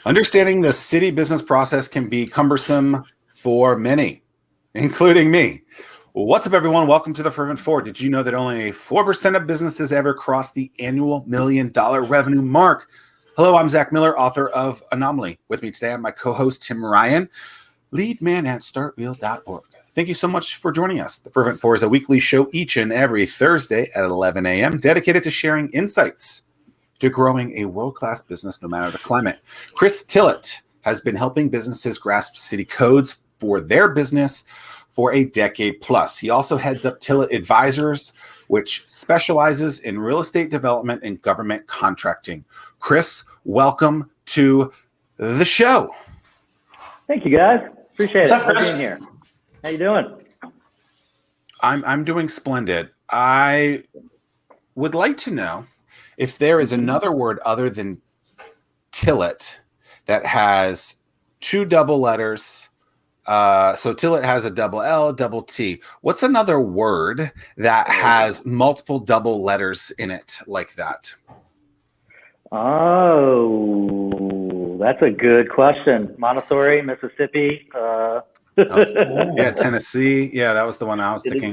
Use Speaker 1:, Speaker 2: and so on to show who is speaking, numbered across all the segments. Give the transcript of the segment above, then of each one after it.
Speaker 1: Understanding the city business process can be cumbersome for many, including me. What's up, everyone? Welcome to the Fervent 4. Did you know that only 4% of businesses ever cross the annual $1 million revenue mark? Hello, I'm Zack Miller, author of Anomaly. With me today, I'm my co-host, Tim Ryan, lead man at startreal.org. Thank you so much for joining us. The Fervent 4 is a weekly show each and every Thursday at 11 a.m. dedicated to sharing insights to growing a world-class business no matter the climate. Chris Tillet has been helping businesses grasp city codes for their business for a decade plus. He also heads up Tillet Advisors, which specializes in real estate development and government contracting. Chris, welcome to the show.
Speaker 2: Thank you, guys. Appreciate
Speaker 3: What's up, Chris?
Speaker 2: being here. How you doing?
Speaker 1: I'm doing splendid. I would like to know if there is another word other than Tillet that has two double letters. So Tillet has a double L, double T. What's another word that has multiple double letters in it like that?
Speaker 2: Oh, that's a good question. Montessori, Mississippi.
Speaker 1: Yeah, Tennessee. Yeah, that was the one I was thinking.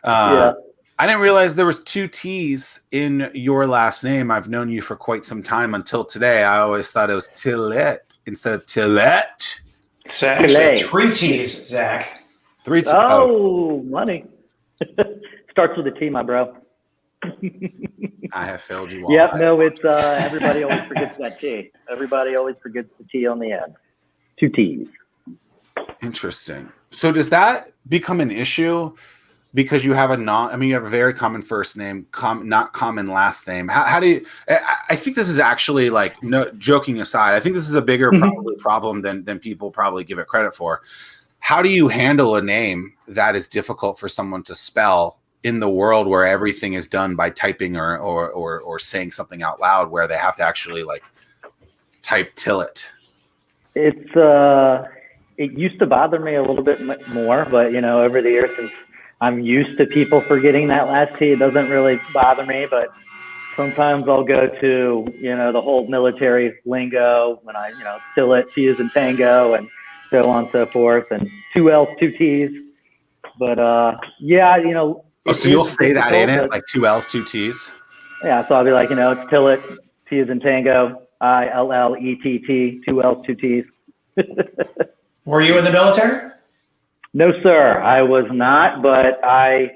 Speaker 2: Yeah.
Speaker 1: I didn't realize there was two T's in your last name. I've known you for quite some time until today. I always thought it was Tillet instead of Tillet.
Speaker 3: It's actually three T's, Zach.
Speaker 1: Three T's.
Speaker 2: Oh, money. Starts with a T, my bro.
Speaker 1: I have failed you all.
Speaker 2: Yep, no, it's everybody always forgets that T. Everybody always forgets the T on the end. Two T's.
Speaker 1: Interesting. So does that become an issue because you have you have a very common first name, not common last name? How do you, I think this is actually, like, no, joking aside, I think this is a bigger probably problem than people probably give it credit for. How do you handle a name that is difficult for someone to spell in the world where everything is done by typing or saying something out loud, where they have to actually like type Tillet?
Speaker 2: It used to bother me a little bit more, but over the years, since I'm used to people forgetting that last T, it doesn't really bother me. But sometimes I'll go to the whole military lingo when Tillet, T is in tango, and so on and so forth, and two L's, two T's. But
Speaker 1: Oh, so you'll say that in it, like two L's, two T's?
Speaker 2: Yeah, so I'll be like, it's Tillet, T is in tango, ILLETT, two L's, two T's.
Speaker 3: Were you in the military?
Speaker 2: No, sir, I was not, but I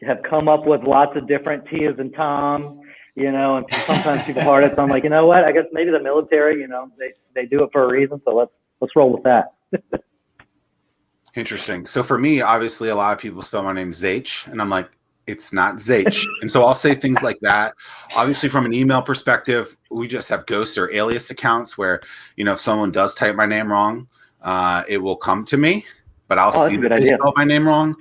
Speaker 2: have come up with lots of different T's and Tom, and sometimes people hard it. So I'm like, you know what? I guess maybe the military, they do it for a reason. So let's roll with that.
Speaker 1: Interesting. So for me, obviously, a lot of people spell my name Zack, and I'm like, it's not Zack. And so I'll say things like that. Obviously, from an email perspective, we just have ghost or alias accounts where, if someone does type my name wrong, it will come to me, but I'll see that they spelled my name wrong.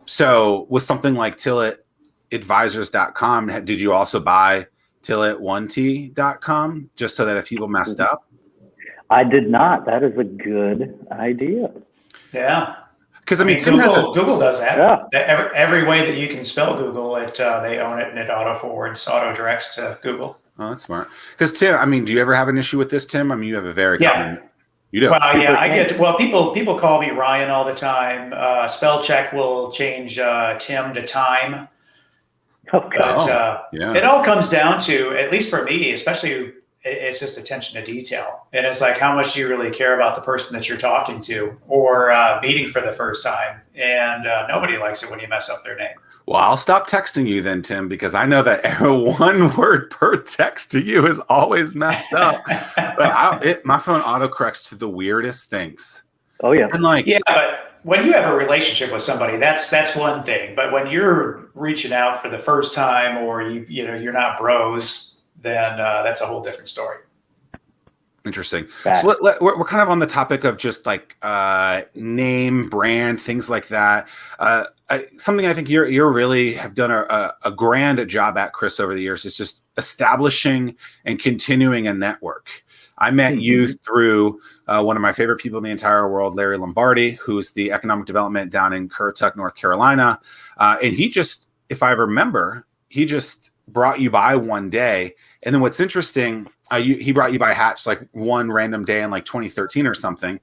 Speaker 1: So with something like TilletAdvisors.com, did you also buy Tillet1T.com just so that if people messed up?
Speaker 2: I did not. That is a good idea.
Speaker 3: Yeah.
Speaker 1: Because
Speaker 3: Google does that.
Speaker 2: Yeah.
Speaker 3: Every way that you can spell Google, they own it, and it auto directs to Google.
Speaker 1: Oh, that's smart. Because Tim, do you ever have an issue with this, Tim? You have a very common. You do.
Speaker 3: Well, yeah, people call me Ryan all the time. Spell check will change Tim to Time.
Speaker 2: Okay.
Speaker 3: But it all comes down to, at least for me, especially, it's just attention to detail. And it's like, how much do you really care about the person that you're talking to or meeting for the first time? And nobody likes it when you mess up their name.
Speaker 1: Well, I'll stop texting you then, Tim, because I know that one word per text to you is always messed up. But my phone autocorrects to the weirdest things.
Speaker 2: Oh, yeah.
Speaker 1: And
Speaker 3: but when you have a relationship with somebody, that's one thing. But when you're reaching out for the first time, or you're not bros, then that's a whole different story.
Speaker 1: Interesting. So we're kind of on the topic of just like name, brand, things like that. Something I think you're really have done a grand job at, Chris, over the years is just establishing and continuing a network. I met you through one of my favorite people in the entire world, Larry Lombardi, who's the economic development down in Currituck, North Carolina. And he just, if I remember, he just brought you by one day. And then what's interesting, he brought you by Hatch like one random day in like 2013 or something.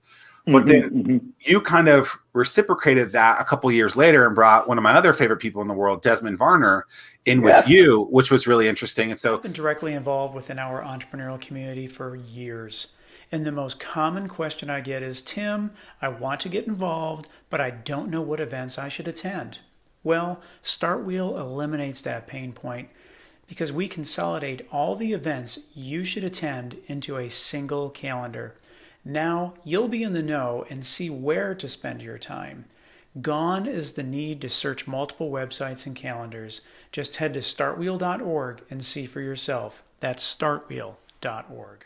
Speaker 1: But then you kind of reciprocated that a couple years later and brought one of my other favorite people in the world, Desmond Varner, in with you, which was really interesting. And so
Speaker 4: I've been directly involved within our entrepreneurial community for years. And the most common question I get is, Tim, I want to get involved, but I don't know what events I should attend. Well, Startwheel eliminates that pain point because we consolidate all the events you should attend into a single calendar. Now you'll be in the know and see where to spend your time. Gone is the need to search multiple websites and calendars. Just head to startwheel.org and see for yourself. That's startwheel.org.